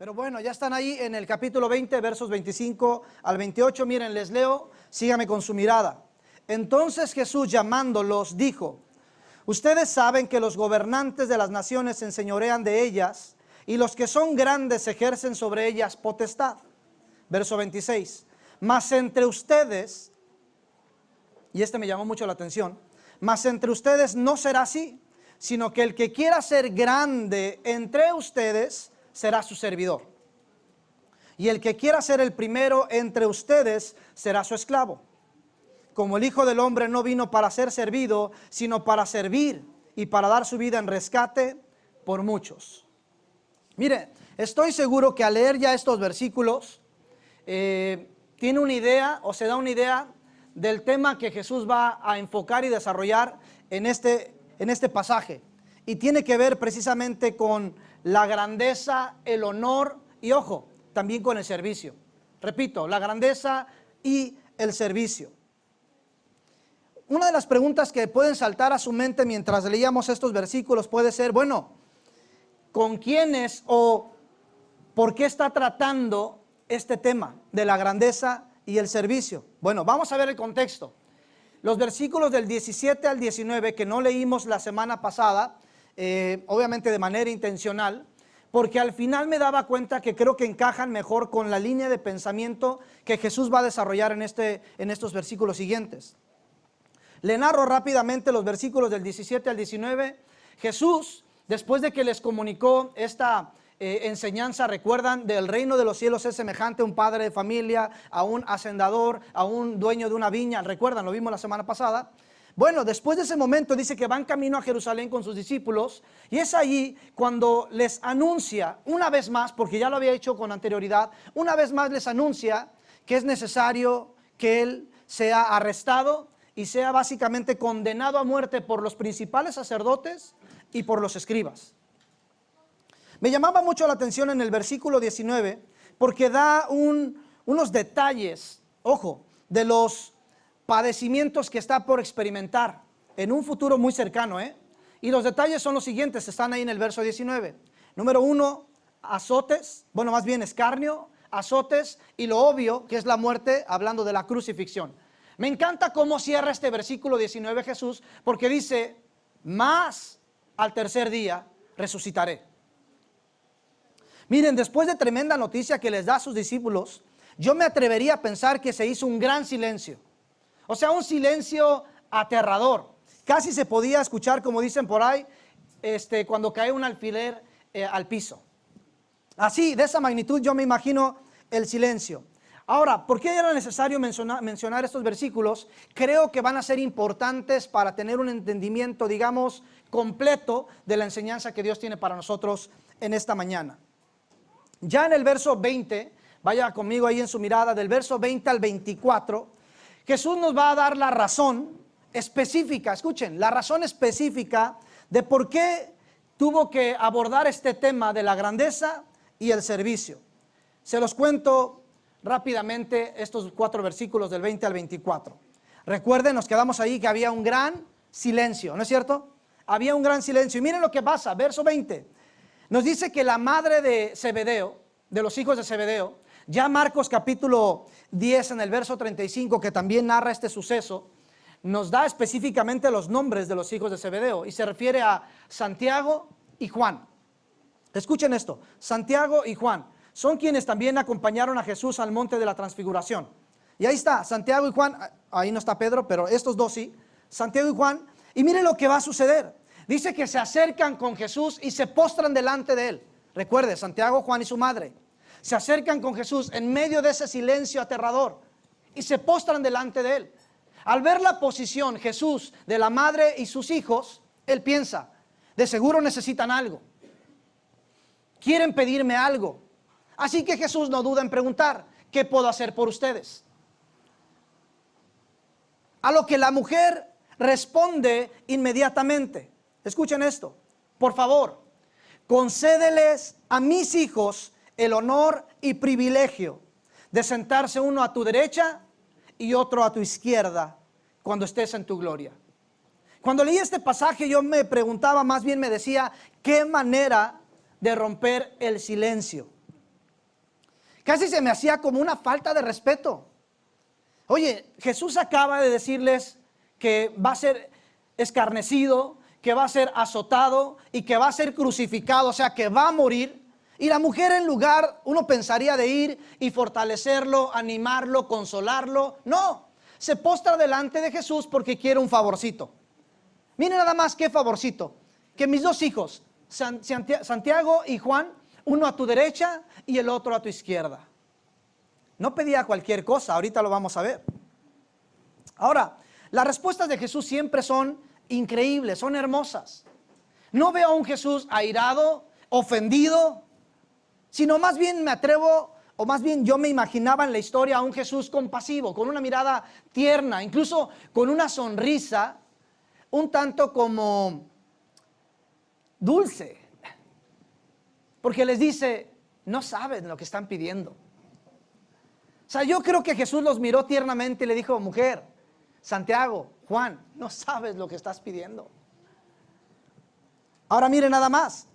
Pero bueno, ya están ahí en el capítulo 20, versos 25 al 28. Miren, les leo, síganme con su mirada. Entonces Jesús, llamándolos, dijo: ustedes saben que los gobernantes de las naciones se enseñorean de ellas, y los que son grandes ejercen sobre ellas potestad. Verso 26. Mas entre ustedes, y este me llamó mucho la atención, mas entre ustedes no será así, sino que el que quiera ser grande entre ustedes será su servidor. Y el que quiera ser el primero entre ustedes será su esclavo. Como el Hijo del Hombre no vino para ser servido, sino para servir y para dar su vida en rescate por muchos. Mire, estoy seguro que al leer ya estos versículos, tiene una idea o se da una idea del tema que Jesús va a enfocar y desarrollar en este pasaje. Y tiene que ver precisamente con la grandeza, el honor y, ojo, también con el servicio. Repito, la grandeza y el servicio. Una de las preguntas que pueden saltar a su mente mientras leíamos estos versículos puede ser, bueno, ¿con quiénes o por qué está tratando este tema de la grandeza y el servicio? Bueno, vamos a ver el contexto. Los versículos del 17 al 19 que no leímos la semana pasada, obviamente de manera intencional, porque al final me daba cuenta que creo que encajan mejor con la línea de pensamiento que Jesús va a desarrollar en estos versículos siguientes. Le narro rápidamente los versículos del 17 al 19. Jesús, después de que les comunicó esta enseñanza, recuerdan, del reino de los cielos es semejante a un padre de familia, a un hacendador, a un dueño de una viña. Recuerdan, lo vimos la semana pasada. Bueno, después de ese momento dice que van camino a Jerusalén con sus discípulos, y es ahí cuando les anuncia una vez más, porque ya lo había hecho con anterioridad, una vez más les anuncia que es necesario que él sea arrestado y sea básicamente condenado a muerte por los principales sacerdotes y por los escribas. Me llamaba mucho la atención en el versículo 19 porque da unos detalles, ojo, de los padecimientos que está por experimentar en un futuro muy cercano, y los detalles son los siguientes, están ahí en el verso 19. Número 1, azotes, bueno, más bien escarnio, azotes, y lo obvio que es la muerte, hablando de la crucifixión. Me encanta cómo cierra este versículo 19 Jesús, porque dice: más al tercer día resucitaré. Miren, después de tremenda noticia que les da a sus discípulos, yo me atrevería a pensar que se hizo un gran silencio. O sea, un silencio aterrador. Casi se podía escuchar, como dicen por ahí, cuando cae un alfiler al piso. Así, de esa magnitud, yo me imagino el silencio. Ahora, ¿por qué era necesario mencionar estos versículos? Creo que van a ser importantes para tener un entendimiento, digamos, completo de la enseñanza que Dios tiene para nosotros en esta mañana. Ya en el verso 20, vaya conmigo ahí en su mirada, del verso 20 al 24, Jesús nos va a dar la razón específica, escuchen, la razón específica de por qué tuvo que abordar este tema de la grandeza y el servicio. Se los cuento rápidamente estos 4 versículos del 20 al 24. Recuerden, nos quedamos ahí que había un gran silencio, ¿no es cierto? Había un gran silencio. Y miren lo que pasa, verso 20. Nos dice que la madre de Zebedeo, de los hijos de Zebedeo, ya Marcos capítulo 10 en el verso 35, que también narra este suceso, nos da específicamente los nombres de los hijos de Zebedeo y se refiere a Santiago y Juan. Escuchen esto, Santiago y Juan son quienes también acompañaron a Jesús al monte de la transfiguración. Y ahí está, Santiago y Juan, ahí no está Pedro, pero estos dos sí, Santiago y Juan. Y miren lo que va a suceder. Dice que se acercan con Jesús y se postran delante de él. Recuerde, Santiago, Juan y su madre se acercan con Jesús en medio de ese silencio aterrador y se postran delante de él. Al ver la posición Jesús de la madre y sus hijos, él piensa: de seguro necesitan algo, quieren pedirme algo. Así que Jesús no duda en preguntar: ¿qué puedo hacer por ustedes? A lo que la mujer responde inmediatamente. Escuchen esto: por favor, concédeles a mis hijos el honor y privilegio de sentarse uno a tu derecha y otro a tu izquierda cuando estés en tu gloria. Cuando leí este pasaje yo me preguntaba, más bien me decía, ¿qué manera de romper el silencio? Casi se me hacía como una falta de respeto. Oye, Jesús acaba de decirles que va a ser escarnecido, que va a ser azotado y que va a ser crucificado, o sea, que va a morir. Y la mujer, en lugar, uno pensaría de ir y fortalecerlo, animarlo, consolarlo. No, se postra delante de Jesús porque quiere un favorcito. Miren nada más qué favorcito. Que mis dos hijos, Santiago y Juan, uno a tu derecha y el otro a tu izquierda. No pedía cualquier cosa, ahorita lo vamos a ver. Ahora, las respuestas de Jesús siempre son increíbles, son hermosas. No veo a un Jesús airado, ofendido, sino más bien me atrevo, o más bien yo me imaginaba en la historia a un Jesús compasivo, con una mirada tierna, incluso con una sonrisa un tanto como dulce, porque les dice, no saben lo que están pidiendo. O sea, yo creo que Jesús los miró tiernamente y le dijo, mujer, Santiago, Juan, no sabes lo que estás pidiendo. Ahora miren nada más,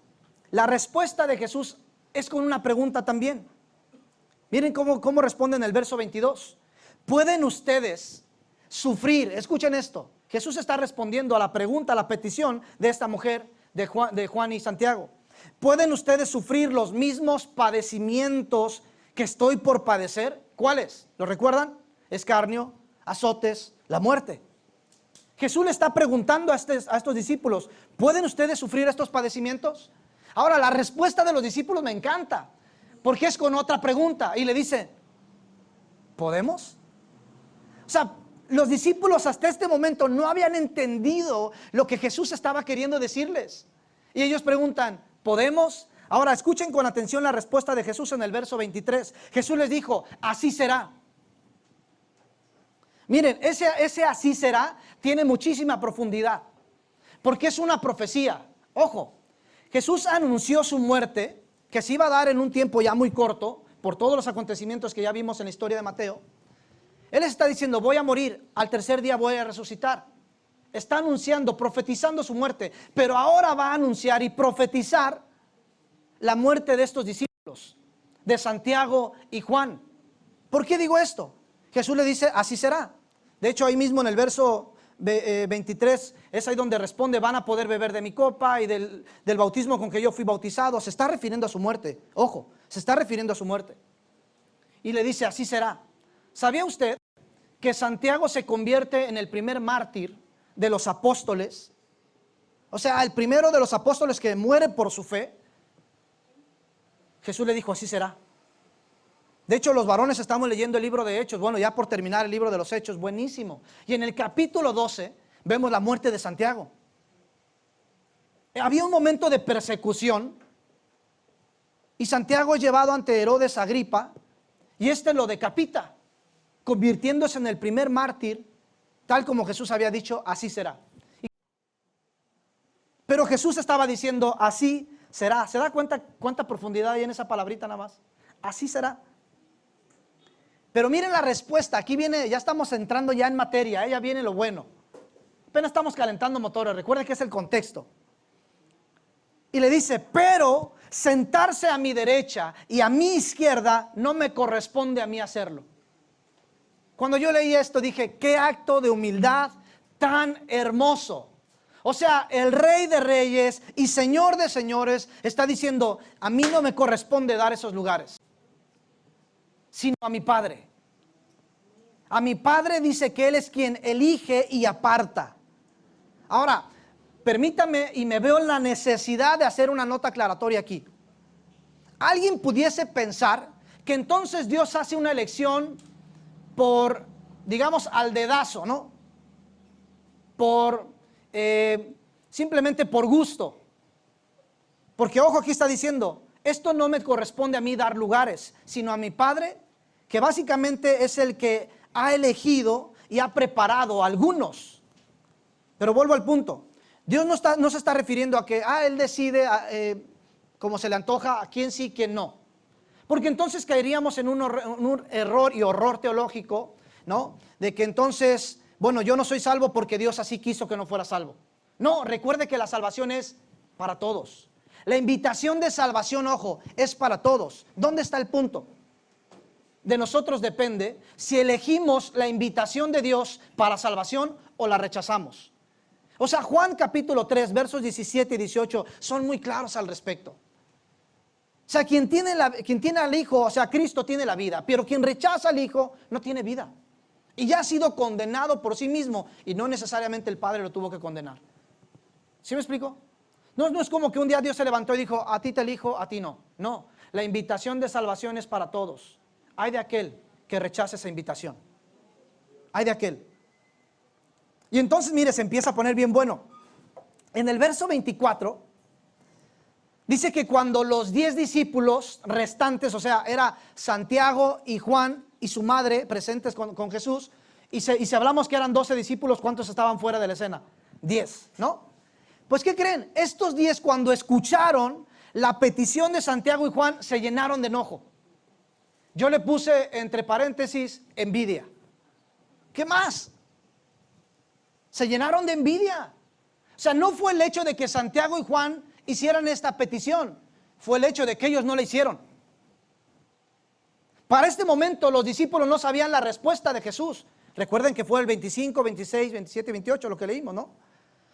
la respuesta de Jesús es con una pregunta también. Miren cómo responde en el verso 22. ¿Pueden ustedes sufrir? Escuchen esto. Jesús está respondiendo a la pregunta, a la petición de esta mujer, de Juan y Santiago. ¿Pueden ustedes sufrir los mismos padecimientos que estoy por padecer? ¿Cuáles? ¿Lo recuerdan? Escarnio, azotes, la muerte. Jesús le está preguntando a estos discípulos, ¿pueden ustedes sufrir estos padecimientos? Ahora, la respuesta de los discípulos me encanta, porque es con otra pregunta, y le dice, ¿podemos? O sea, los discípulos hasta este momento no habían entendido lo que Jesús estaba queriendo decirles. Y ellos preguntan, ¿podemos? Ahora, escuchen con atención la respuesta de Jesús en el verso 23. Jesús les dijo, así será. Miren, ese así será tiene muchísima profundidad, porque es una profecía. Ojo, Jesús anunció su muerte, que se iba a dar en un tiempo ya muy corto, por todos los acontecimientos que ya vimos en la historia de Mateo. Él está diciendo, voy a morir, al tercer día voy a resucitar. Está anunciando, profetizando su muerte, pero ahora va a anunciar y profetizar la muerte de estos discípulos, de Santiago y Juan. ¿Por qué digo esto? Jesús le dice, así será. De hecho, ahí mismo en el verso 23, es ahí donde responde, van a poder beber de mi copa y del bautismo con que yo fui bautizado. Se está refiriendo a su muerte, ojo, se está refiriendo a su muerte. Y le dice, así será. ¿Sabía usted que Santiago se convierte en el primer mártir de los apóstoles? O sea, el primero de los apóstoles que muere por su fe. Jesús le dijo, así será. De hecho, los varones estamos leyendo el libro de Hechos, bueno, ya por terminar el libro de los Hechos, buenísimo. Y en el capítulo 12 vemos la muerte de Santiago. Había un momento de persecución y Santiago es llevado ante Herodes Agripa y este lo decapita, convirtiéndose en el primer mártir, tal como Jesús había dicho, así será. Pero Jesús estaba diciendo, así será. ¿Se da cuenta cuánta profundidad hay en esa palabrita nada más? Así será. Pero miren la respuesta, aquí viene, ya estamos entrando ya en materia, ya viene lo bueno. Apenas estamos calentando motores, recuerden que es el contexto. Y le dice, pero sentarse a mi derecha y a mi izquierda no me corresponde a mí hacerlo. Cuando yo leí esto dije, qué acto de humildad tan hermoso. O sea, el Rey de Reyes y Señor de Señores está diciendo, a mí no me corresponde dar esos lugares, sino a mi Padre. A mi Padre dice que Él es quien elige y aparta. Ahora, permítame y me veo en la necesidad de hacer una nota aclaratoria aquí. Alguien pudiese pensar que entonces Dios hace una elección por, digamos, al dedazo, ¿no? Simplemente por gusto. Porque ojo, aquí está diciendo, esto no me corresponde a mí dar lugares, sino a mi Padre, que básicamente es el que ha elegido y ha preparado a algunos. Pero vuelvo al punto. Dios no se está refiriendo a que Él decide como se le antoja a quién sí, quién no. Porque entonces caeríamos en un error y horror teológico, ¿no? De que entonces, bueno, yo no soy salvo porque Dios así quiso que no fuera salvo. No, recuerde que la salvación es para todos. La invitación de salvación, ojo, es para todos. ¿Dónde está el punto? de nosotros depende si elegimos la invitación de Dios para salvación o la rechazamos. O sea, Juan capítulo 3, versos 17 y 18 son muy claros al respecto. O sea, quien tiene al Hijo, o sea, Cristo tiene la vida, pero quien rechaza al Hijo no tiene vida. Y ya ha sido condenado por sí mismo y no necesariamente el Padre lo tuvo que condenar. ¿Sí me explico? No es como que un día Dios se levantó y dijo, a ti te elijo, a ti no. No, la invitación de salvación es para todos. Hay de aquel que rechace esa invitación. Hay de aquel. Y entonces, mire, se empieza a poner bien bueno. En el verso 24, dice que cuando los 10 discípulos restantes, o sea, era Santiago y Juan y su madre presentes con Jesús, y si hablamos que eran 12 discípulos, ¿cuántos estaban fuera de la escena? 10, ¿no? Pues, ¿qué creen? Estos 10, cuando escucharon la petición de Santiago y Juan, se llenaron de enojo. Yo le puse entre paréntesis, envidia. ¿Qué más? Se llenaron de envidia. O sea, no fue el hecho de que Santiago y Juan hicieran esta petición, fue el hecho de que ellos no la hicieron. Para este momento los discípulos no sabían la respuesta de Jesús. Recuerden que fue el 25, 26, 27 y 28 lo que leímos, ¿no?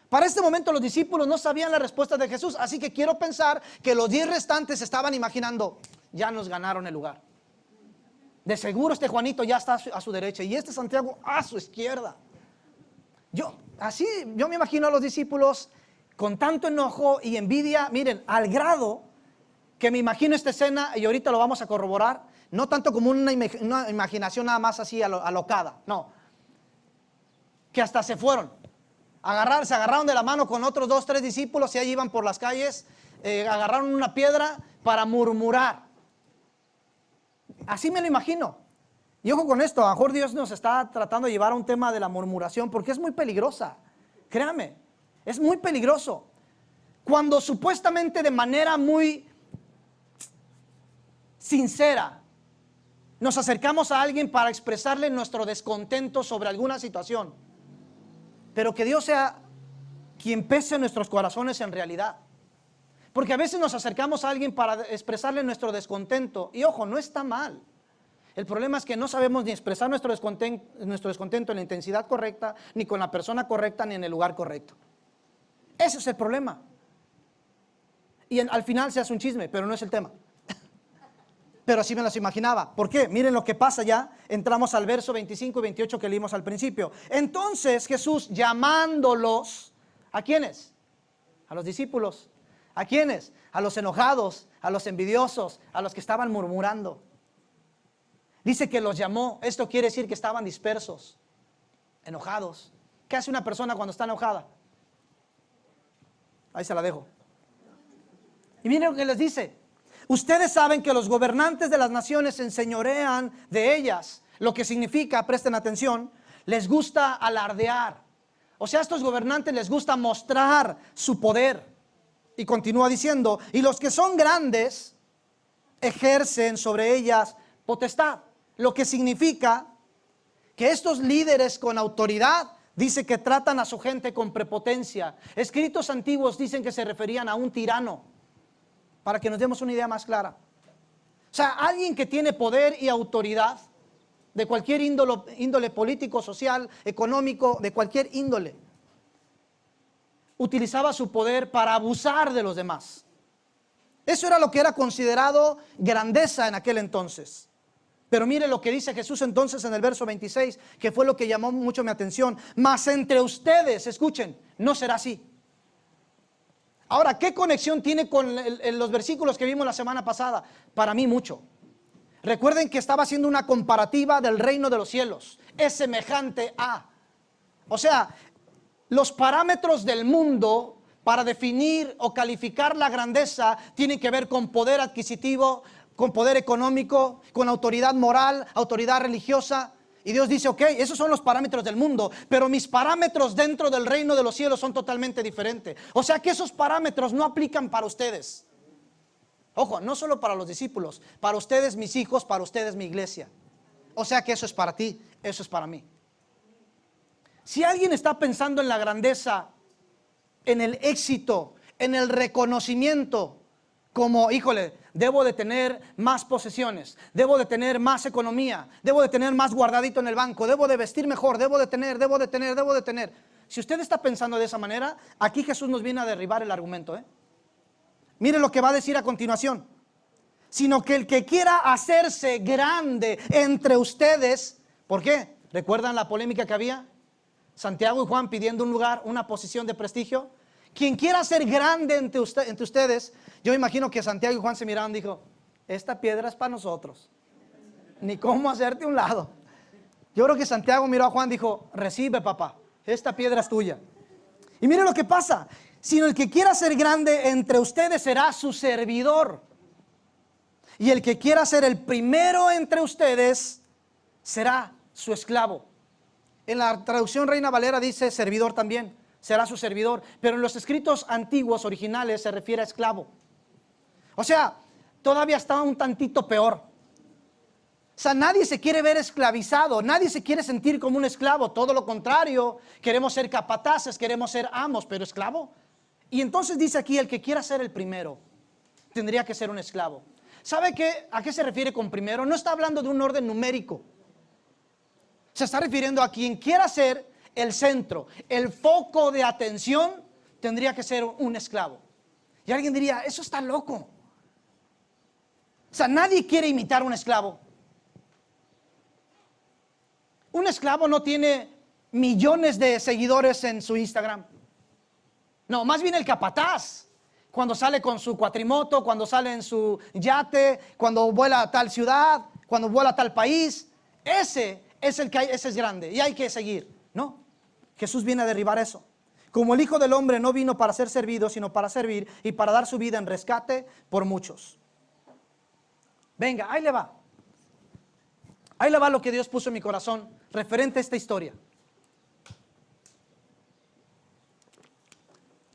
Para este momento los discípulos no sabían la respuesta de Jesús, así que quiero pensar que los 10 restantes estaban imaginando, ya nos ganaron el lugar. De seguro este Juanito ya está a su derecha y este Santiago a su izquierda. Yo me imagino a los discípulos con tanto enojo y envidia, miren, al grado que me imagino esta escena, y ahorita lo vamos a corroborar, no tanto como una imaginación nada más así alocada, no, que hasta se fueron, se agarraron de la mano con otros 2, 3 discípulos y ahí iban por las calles, agarraron una piedra para murmurar. Así me lo imagino. Y ojo con esto, a lo mejor Dios nos está tratando de llevar a un tema de la murmuración porque es muy peligrosa, créame, es muy peligroso. Cuando supuestamente de manera muy sincera nos acercamos a alguien para expresarle nuestro descontento sobre alguna situación, pero que Dios sea quien pese nuestros corazones en realidad. Porque a veces nos acercamos a alguien para expresarle nuestro descontento y ojo, no está mal. El problema es que no sabemos ni expresar nuestro descontento en la intensidad correcta, ni con la persona correcta, ni en el lugar correcto. Ese es el problema. Y al final se hace un chisme, pero no es el tema. Pero así me las imaginaba. ¿Por qué? Miren lo que pasa ya. Entramos al verso 25 y 28 que leímos al principio. Entonces Jesús, llamándolos, ¿a quiénes? A los discípulos. ¿A quiénes? A los enojados, a los envidiosos, a los que estaban murmurando. Dice que los llamó. Esto quiere decir que estaban dispersos, enojados. ¿Qué hace una persona cuando está enojada? Ahí se la dejo. Y miren lo que les dice. Ustedes saben que los gobernantes de las naciones se enseñorean de ellas. Lo que significa, presten atención, les gusta alardear. O sea, a estos gobernantes les gusta mostrar su poder. Y continúa diciendo, y los que son grandes ejercen sobre ellas potestad. Lo que significa que estos líderes con autoridad, dice que tratan a su gente con prepotencia. Escritos antiguos dicen que se referían a un tirano, para que nos demos una idea más clara. O sea, alguien que tiene poder y autoridad, de cualquier índole político, social, económico, de cualquier índole, utilizaba su poder para abusar de los demás. Eso era lo que era considerado grandeza en aquel entonces. Pero mire lo que dice Jesús entonces en el verso 26, que fue lo que llamó mucho mi atención. Mas entre ustedes, escuchen, no será así. Ahora, ¿qué conexión tiene con los versículos que vimos la semana pasada? Para mí mucho. Recuerden que estaba haciendo una comparativa del reino de los cielos. Es semejante a. O sea, los parámetros del mundo para definir o calificar la grandeza tienen que ver con poder adquisitivo, con poder económico, con autoridad moral, autoridad religiosa. Y Dios dice, ok, esos son los parámetros del mundo, pero mis parámetros dentro del reino de los cielos son totalmente diferentes. O sea que esos parámetros no aplican para ustedes. Ojo, no solo para los discípulos, para ustedes mis hijos, para ustedes mi iglesia. O sea que eso es para ti, eso es para mí. Si alguien está pensando en la grandeza, en el éxito, en el reconocimiento, como, híjole, debo de tener más posesiones, debo de tener más economía, debo de tener más guardadito en el banco, debo de vestir mejor, debo de tener. Si usted está pensando de esa manera, aquí Jesús nos viene a derribar el argumento. Mire lo que va a decir a continuación. Sino que el que quiera hacerse grande entre ustedes, ¿por qué? ¿Recuerdan la polémica que había? Santiago y Juan pidiendo un lugar, una posición de prestigio. Quien quiera ser grande entre ustedes, yo imagino que Santiago y Juan se miraron y dijo, esta piedra es para nosotros, ni cómo hacerte un lado. Yo creo que Santiago miró a Juan y dijo, recibe papá, esta piedra es tuya. Y mire lo que pasa, sino el que quiera ser grande entre ustedes será su servidor. Y el que quiera ser el primero entre ustedes será su esclavo. En la traducción Reina Valera dice servidor también, será su servidor. Pero en los escritos antiguos originales se refiere a esclavo. O sea, todavía está un tantito peor. O sea, nadie se quiere ver esclavizado, nadie se quiere sentir como un esclavo. Todo lo contrario, queremos ser capataces, queremos ser amos, pero esclavo. Y entonces dice aquí, el que quiera ser el primero, tendría que ser un esclavo. ¿Sabe a qué se refiere con primero? No está hablando de un orden numérico. Se está refiriendo a quien quiera ser el centro, el foco de atención, tendría que ser un esclavo. Y alguien diría, eso está loco. O sea, nadie quiere imitar a un esclavo. Un esclavo no tiene millones de seguidores en su Instagram. No, más bien el capataz. Cuando sale con su cuatrimoto, cuando sale en su yate, cuando vuela a tal ciudad, cuando vuela a tal país, ese es grande y hay que seguir. No, Jesús viene a derribar eso. Como el Hijo del Hombre no vino para ser servido, sino para servir y para dar su vida en rescate por muchos. Venga, ahí le va. Ahí le va lo que Dios puso en mi corazón referente a esta historia.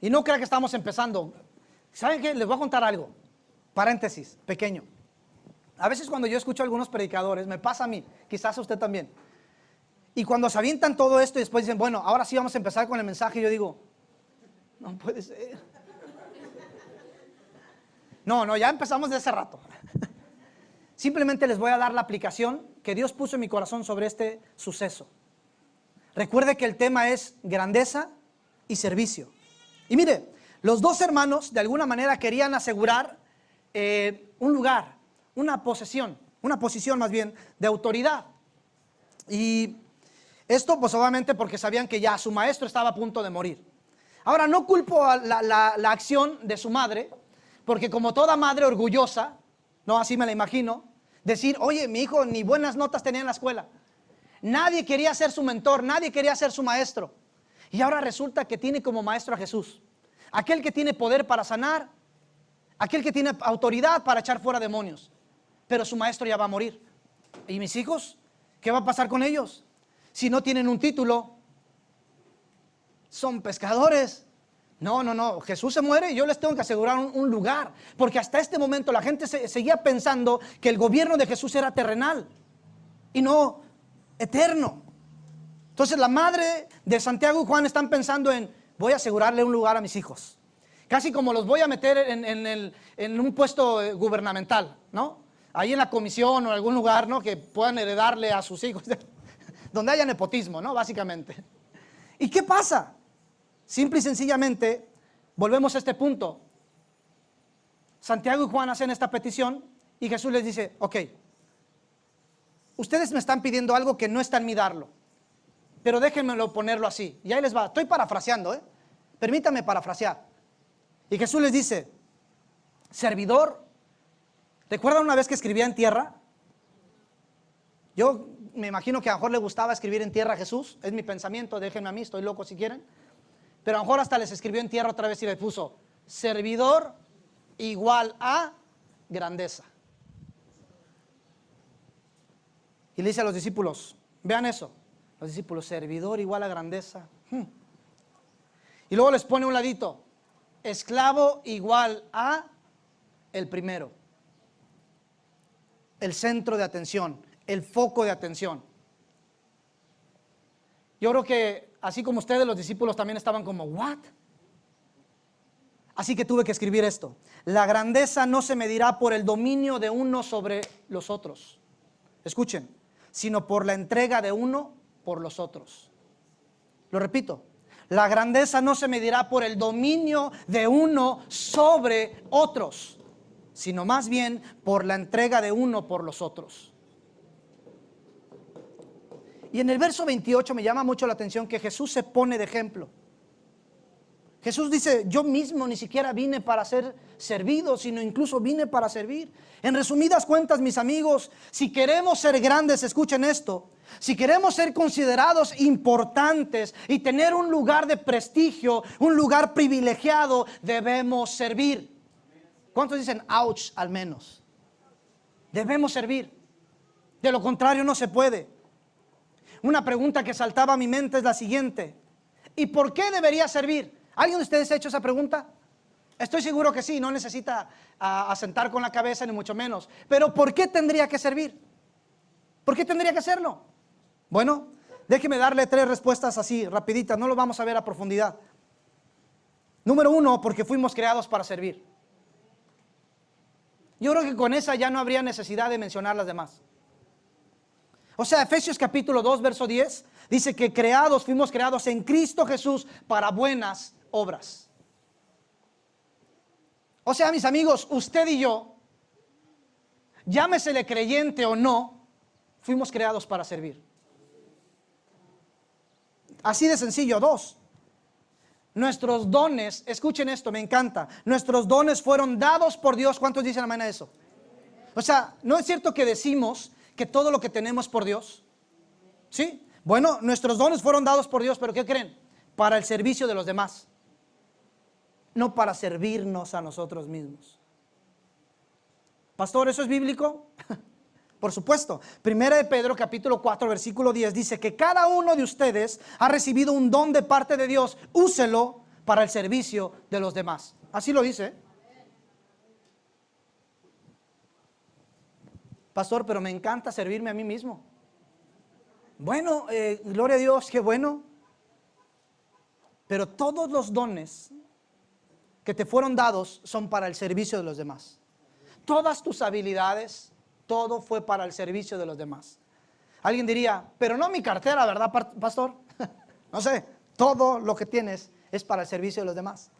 Y no crea que estamos empezando. ¿Saben qué? Les voy a contar algo. Paréntesis, pequeño. A veces cuando yo escucho a algunos predicadores, me pasa a mí, quizás a usted también. Y cuando se avientan todo esto y después dicen, bueno, ahora sí vamos a empezar con el mensaje, yo digo, no puede ser. No, ya empezamos de hace rato. Simplemente les voy a dar la aplicación que Dios puso en mi corazón sobre este suceso. Recuerde que el tema es grandeza y servicio. Y mire, los dos hermanos de alguna manera querían asegurar un lugar, una posición más bien de autoridad. Y esto pues obviamente porque sabían que ya su maestro estaba a punto de morir. Ahora no culpo a la acción de su madre, porque como toda madre orgullosa, no, así me la imagino, decir, oye, mi hijo ni buenas notas tenía en la escuela. Nadie quería ser su mentor, nadie quería ser su maestro. Y ahora resulta que tiene como maestro a Jesús. Aquel que tiene poder para sanar, aquel que tiene autoridad para echar fuera demonios. Pero su maestro ya va a morir. ¿Y mis hijos? ¿Qué va a pasar con ellos? Si no tienen un título, son pescadores. No, Jesús se muere y yo les tengo que asegurar un lugar. Porque hasta este momento la gente seguía pensando que el gobierno de Jesús era terrenal y no eterno. Entonces la madre de Santiago y Juan están pensando en, voy a asegurarle un lugar a mis hijos. Casi como los voy a meter en un puesto gubernamental, ¿no? Ahí en la comisión o en algún lugar, ¿no? Que puedan heredarle a sus hijos. Donde haya nepotismo, ¿no? Básicamente. ¿Y qué pasa? Simple y sencillamente, volvemos a este punto. Santiago y Juan hacen esta petición y Jesús les dice, ok, ustedes me están pidiendo algo que no está en mí darlo, pero déjenmelo ponerlo así. Y ahí les va, estoy parafraseando, permítanme parafrasear. Y Jesús les dice, servidor, ¿recuerdan una vez que escribía en tierra? Yo me imagino que a lo mejor le gustaba escribir en tierra a Jesús, es mi pensamiento, déjenme a mí, estoy loco si quieren. Pero a lo mejor hasta les escribió en tierra otra vez y les puso, servidor igual a grandeza. Y le dice a los discípulos, vean eso, los discípulos, servidor igual a grandeza. Y luego les pone un ladito, esclavo igual a el primero. El centro de atención, el foco de atención. Yo creo que así como ustedes, los discípulos también estaban como, ¿what? Así que tuve que escribir esto. La grandeza no se medirá por el dominio de uno sobre los otros. Escuchen, sino por la entrega de uno por los otros. Lo repito. La grandeza no se medirá por el dominio de uno sobre otros, sino más bien por la entrega de uno por los otros. Y en el verso 28 me llama mucho la atención que Jesús se pone de ejemplo. Jesús dice, yo mismo ni siquiera vine para ser servido, sino incluso vine para servir. En resumidas cuentas, mis amigos, si queremos ser grandes, escuchen esto. Si queremos ser considerados importantes y tener un lugar de prestigio, un lugar privilegiado, debemos servir. ¿Cuántos dicen ouch al menos? Debemos servir. De lo contrario no se puede. Una pregunta que saltaba a mi mente es la siguiente. ¿Y por qué debería servir? ¿Alguien de ustedes ha hecho esa pregunta? Estoy seguro que sí, no necesita asentar con la cabeza ni mucho menos. Pero ¿por qué tendría que servir? ¿Por qué tendría que hacerlo? Bueno, déjeme darle 3 respuestas así, rapiditas, no lo vamos a ver a profundidad. Número 1, porque fuimos creados para servir. Yo creo que con esa ya no habría necesidad de mencionar las demás. O sea, Efesios capítulo 2, verso 10, dice que fuimos creados en Cristo Jesús para buenas obras. O sea, mis amigos, usted y yo, llámesele creyente o no, fuimos creados para servir. Así de sencillo. 2, nuestros dones, escuchen esto, me encanta. Nuestros dones fueron dados por Dios. ¿Cuántos dicen amén a eso? O sea, ¿no es cierto que decimos que todo lo que tenemos por Dios? ¿Sí? Bueno, nuestros dones fueron dados por Dios, pero ¿qué creen? Para el servicio de los demás, no para servirnos a nosotros mismos. Pastor, ¿eso es bíblico? Por supuesto. Primera de Pedro capítulo 4 versículo 10 dice que cada uno de ustedes ha recibido un don de parte de Dios. Úselo para el servicio de los demás. Así lo dice. Pastor, pero me encanta servirme a mí mismo. Bueno, gloria a Dios, qué bueno. Pero todos los dones que te fueron dados son para el servicio de los demás. Todas tus habilidades, todo fue para el servicio de los demás. Alguien diría, pero no mi cartera, ¿verdad, pastor? No sé, todo lo que tienes es para el servicio de los demás.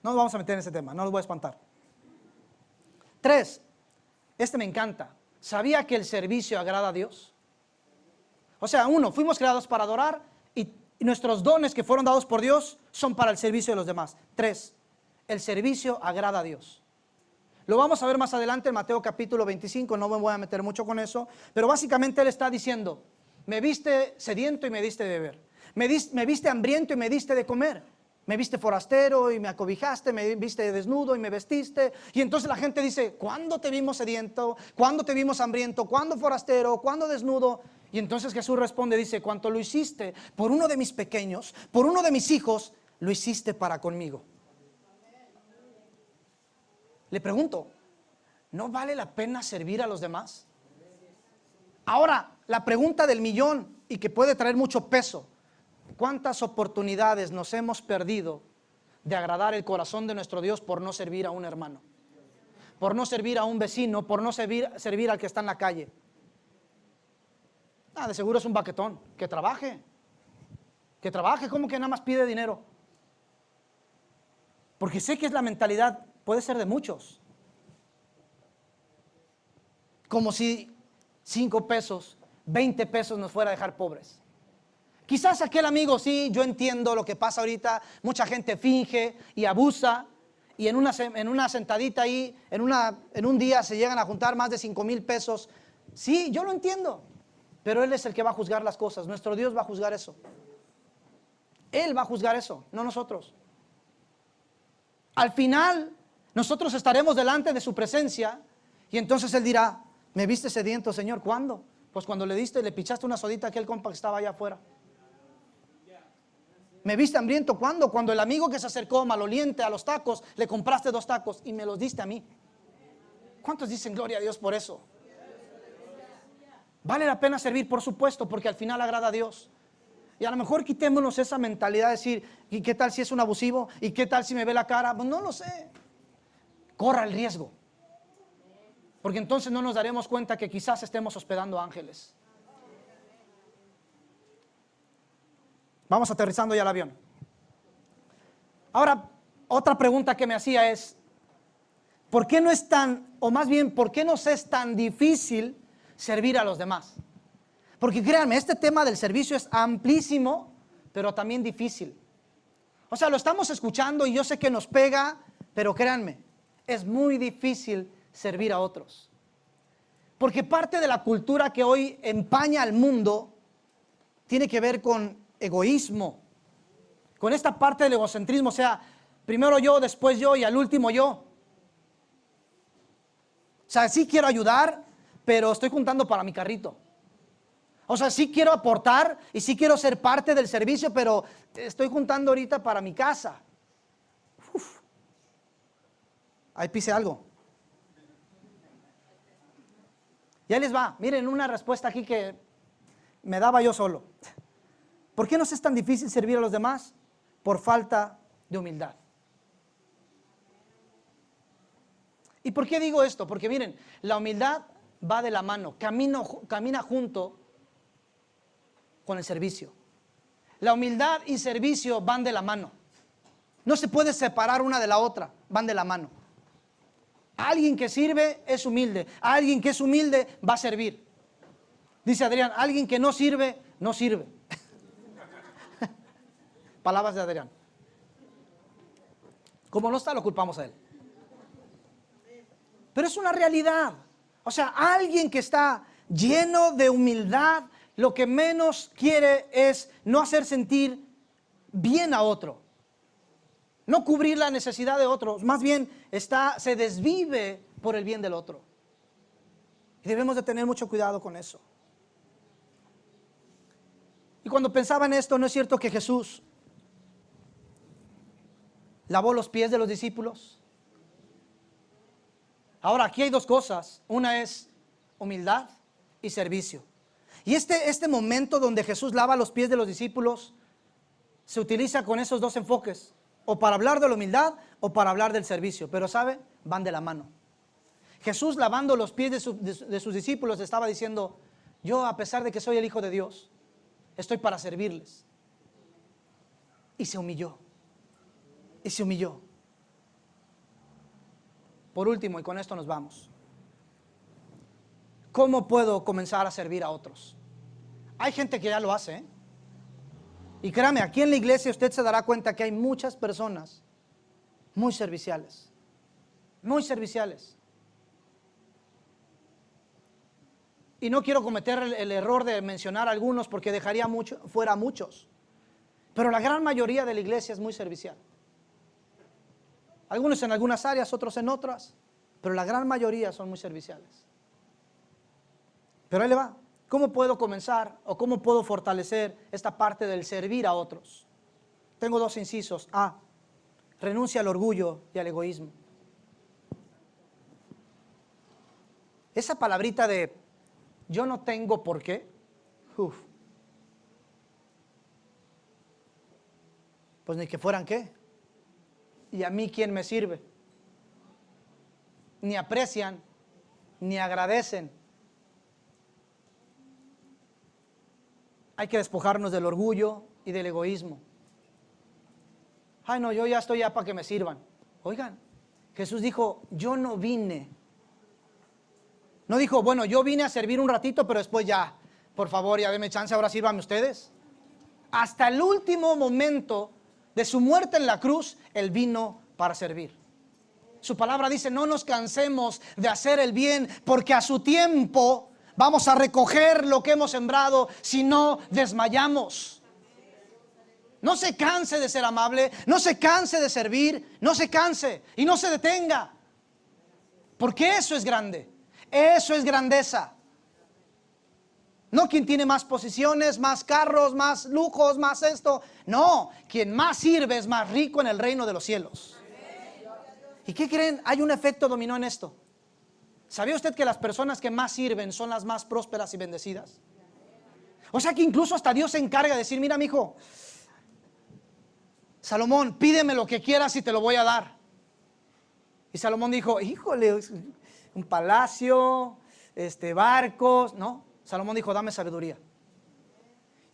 No nos vamos a meter en ese tema, no los voy a espantar. 3, este me encanta. ¿Sabía que el servicio agrada a Dios? O sea, 1, fuimos creados para adorar y nuestros dones que fueron dados por Dios son para el servicio de los demás. 3, el servicio agrada a Dios. Lo vamos a ver más adelante en Mateo capítulo 25, no me voy a meter mucho con eso, pero básicamente él está diciendo, me viste sediento y me diste de beber, me viste hambriento y me diste de comer, me viste forastero y me acobijaste, me viste desnudo y me vestiste. Y entonces la gente dice, ¿cuándo te vimos sediento? ¿Cuándo te vimos hambriento? ¿Cuándo forastero? ¿Cuándo desnudo? Y entonces Jesús responde, dice, cuanto lo hiciste por uno de mis pequeños, por uno de mis hijos, lo hiciste para conmigo. Le pregunto, ¿no vale la pena servir a los demás? Ahora, la pregunta del millón y que puede traer mucho peso. ¿Cuántas oportunidades nos hemos perdido de agradar el corazón de nuestro Dios por no servir a un hermano? Por no servir a un vecino, por no servir al que está en la calle. De seguro es un baquetón, que trabaje, como que nada más pide dinero. Porque sé que es la mentalidad, puede ser de muchos. Como si 5 pesos, 20 pesos nos fuera a dejar pobres. Quizás aquel amigo, sí, yo entiendo lo que pasa ahorita, mucha gente finge y abusa y en una sentadita ahí, en un día se llegan a juntar más de 5,000 pesos. Sí, yo lo entiendo, pero Él es el que va a juzgar las cosas, nuestro Dios va a juzgar eso. Él va a juzgar eso, no nosotros. Al final, nosotros estaremos delante de su presencia y entonces Él dirá, ¿me viste sediento, Señor? ¿Cuándo? Pues cuando le pichaste una sodita a aquel compa que estaba allá afuera. ¿Me viste hambriento? ¿Cuándo? Cuando el amigo que se acercó maloliente a los tacos, le compraste 2 tacos y me los diste a mí. ¿Cuántos dicen gloria a Dios por eso? ¿Vale la pena servir? Por supuesto, porque al final agrada a Dios. Y a lo mejor quitémonos esa mentalidad de decir, ¿y qué tal si es un abusivo? ¿Y qué tal si me ve la cara? Pues no lo sé. Corra el riesgo. Porque entonces no nos daremos cuenta que quizás estemos hospedando ángeles. Vamos aterrizando ya el avión. Ahora, otra pregunta que me hacía es, ¿por qué no es tan, o más bien, por qué nos es tan difícil servir a los demás? Porque créanme, este tema del servicio es amplísimo, pero también difícil. O sea, lo estamos escuchando y yo sé que nos pega, pero créanme, es muy difícil servir a otros. Porque parte de la cultura que hoy empaña al mundo tiene que ver con egoísmo, con esta parte del egocentrismo, o sea, primero yo, después yo y al último yo. O sea, sí quiero ayudar, pero estoy juntando para mi carrito. O sea, sí quiero aportar y sí quiero ser parte del servicio, pero estoy juntando ahorita para mi casa. Uf. Ahí pise algo. Y ahí les va. Miren, una respuesta aquí que me daba yo solo. ¿Por qué nos es tan difícil servir a los demás? Por falta de humildad. ¿Y por qué digo esto? Porque miren, la humildad va de la mano, camina junto con el servicio. La humildad y servicio van de la mano. No se puede separar una de la otra, van de la mano. Alguien que sirve es humilde, alguien que es humilde va a servir. Dice Adrián, alguien que no sirve, no sirve. Palabras de Adrián. Como no está, lo culpamos a él. Pero es una realidad. O sea, alguien que está lleno de humildad, lo que menos quiere es no hacer sentir bien a otro, no cubrir la necesidad de otros, más bien se desvive por el bien del otro. Y debemos de tener mucho cuidado con eso. Y cuando pensaba en esto, ¿no es cierto que Jesús lavó los pies de los discípulos? Ahora, aquí hay dos cosas. Una es humildad y servicio. Y este momento donde Jesús lava los pies de los discípulos se utiliza con esos dos enfoques, o para hablar de la humildad o para hablar del servicio. Pero ¿sabe? Van de la mano. Jesús lavando los pies de sus discípulos estaba diciendo, yo a pesar de que soy el Hijo de Dios, estoy para servirles. Y se humilló. Y se humilló. Por último, y con esto nos vamos. ¿Cómo puedo comenzar a servir a otros? Hay gente que ya lo hace, ¿eh? Y créame, aquí en la iglesia usted se dará cuenta que hay muchas personas muy serviciales. Muy serviciales. Y no quiero cometer el error de mencionar algunos porque dejaría fuera muchos. Pero la gran mayoría de la iglesia es muy servicial. Algunos en algunas áreas, otros en otras, pero la gran mayoría son muy serviciales. Pero ahí le va. ¿Cómo puedo comenzar o cómo puedo fortalecer esta parte del servir a otros? Tengo dos incisos. A, renuncia al orgullo y al egoísmo. Esa palabrita de yo no tengo por qué. Pues ni que fueran qué. ¿Y a mí quién me sirve? Ni aprecian, ni agradecen. Hay que despojarnos del orgullo y del egoísmo. Ay, no, yo ya estoy ya para que me sirvan. Oigan, Jesús dijo, yo no vine. No dijo, bueno, yo vine a servir un ratito, pero después ya, por favor, ya denme chance, ahora sírvanme ustedes. Hasta el último momento de su muerte en la cruz, Él vino para servir. Su palabra dice, no nos cansemos de hacer el bien, porque a su tiempo vamos a recoger lo que hemos sembrado si no desmayamos. No se canse de ser amable, no se canse de servir, no se canse y no se detenga. Porque eso es grande, eso es grandeza. No quien tiene más posiciones, más carros, más lujos, más esto. No, quien más sirve es más rico en el reino de los cielos. ¿Y qué creen? Hay un efecto dominó en esto. ¿Sabía usted que las personas que más sirven son las más prósperas y bendecidas? O sea que incluso hasta Dios se encarga de decir, mira, mijo, Salomón, pídeme lo que quieras y te lo voy a dar. Y Salomón dijo, híjole, un palacio, barcos. No, Salomón dijo, dame sabiduría.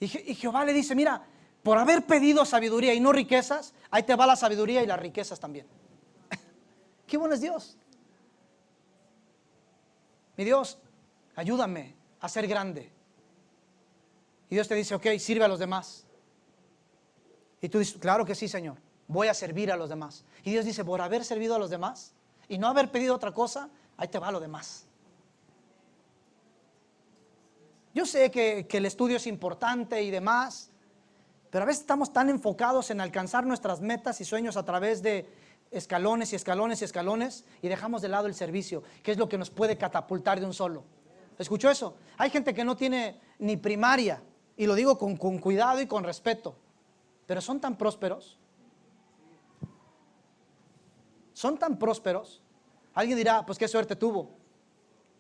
Y Jehová le dice, mira, por haber pedido sabiduría y no riquezas, ahí te va la sabiduría y las riquezas también. Qué bueno es Dios. Mi Dios, ayúdame a ser grande. Y Dios te dice, ok, sirve a los demás. Y tú dices, claro que sí, Señor, voy a servir a los demás. Y Dios dice, por haber servido a los demás y no haber pedido otra cosa, ahí te va lo demás. Yo sé que el estudio es importante y demás, pero a veces estamos tan enfocados en alcanzar nuestras metas y sueños a través de escalones y escalones y escalones, y dejamos de lado el servicio, que es lo que nos puede catapultar de un solo. ¿Escuchó eso? Hay gente que no tiene ni primaria, y lo digo con cuidado y con respeto, pero son tan prósperos. Son tan prósperos. Alguien dirá, pues qué suerte tuvo.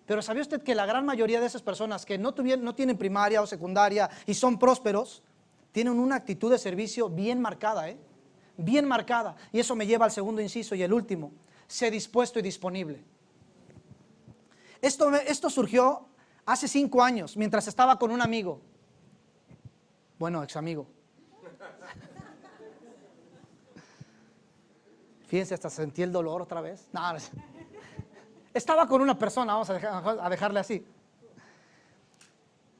Pero ¿sabía usted que la gran mayoría de esas personas que no tienen primaria o secundaria y son prósperos, tienen una actitud de servicio bien marcada, bien marcada? Y eso me lleva al segundo inciso y el último: sé dispuesto y disponible. Esto surgió hace 5 años, mientras estaba con un amigo. Bueno, ex amigo. Fíjense, hasta sentí el dolor otra vez. No, estaba con una persona, vamos a dejarle así.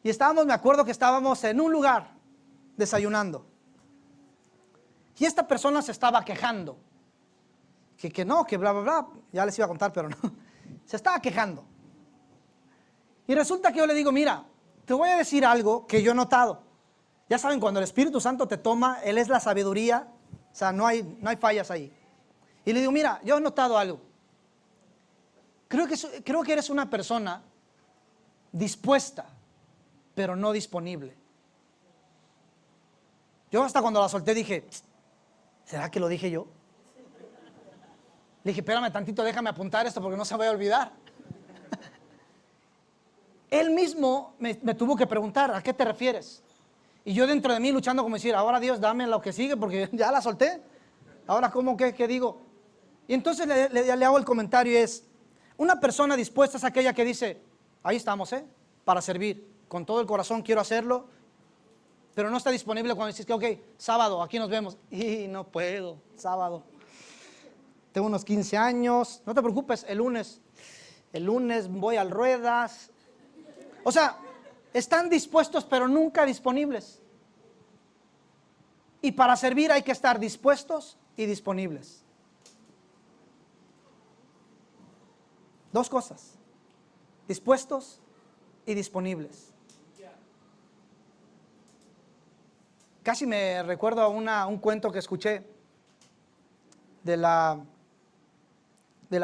Y me acuerdo que estábamos en un lugar desayunando. Y esta persona se estaba quejando. Que no, que bla, bla, bla. Ya les iba a contar, pero no. Se estaba quejando. Y resulta que yo le digo, mira, te voy a decir algo que yo he notado. Ya saben, cuando el Espíritu Santo te toma, Él es la sabiduría. O sea, no hay fallas ahí. Y le digo, mira, yo he notado algo. Creo que eres una persona dispuesta, pero no disponible. Yo hasta cuando la solté dije, ¿será que lo dije yo? Le dije, espérame tantito, déjame apuntar esto porque no se me vaya a olvidar. Él mismo me tuvo que preguntar, ¿a qué te refieres? Y yo dentro de mí luchando como decir, ahora Dios, dame lo que sigue porque ya la solté. Ahora, ¿cómo qué digo? Y entonces le hago el comentario y es, una persona dispuesta es aquella que dice, ahí estamos, para servir, con todo el corazón quiero hacerlo, pero no está disponible cuando dices que, ok, sábado, aquí nos vemos. Y no puedo, sábado. Tengo unos 15 años, no te preocupes, el lunes voy al Ruedas. O sea, están dispuestos pero nunca disponibles. Y para servir hay que estar dispuestos y disponibles. 2 cosas: dispuestos y disponibles. Casi me recuerdo a un cuento que escuché de la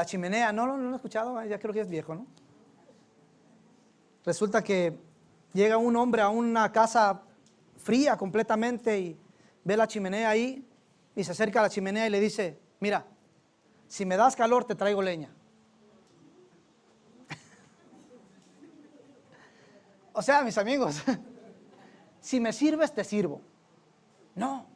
chimenea. No lo he escuchado, ya creo que es viejo, ¿no? Resulta que llega un hombre a una casa fría completamente y ve la chimenea ahí y se acerca a la chimenea y le dice, mira, si me das calor te traigo leña. O sea, mis amigos, si me sirves te sirvo. No.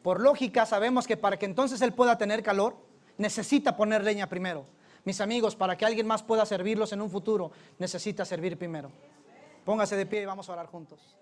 Por lógica sabemos que para que entonces él pueda tener calor, necesita poner leña primero. Mis amigos, para que alguien más pueda servirlos en un futuro, necesita servir primero. Póngase de pie y vamos a orar juntos.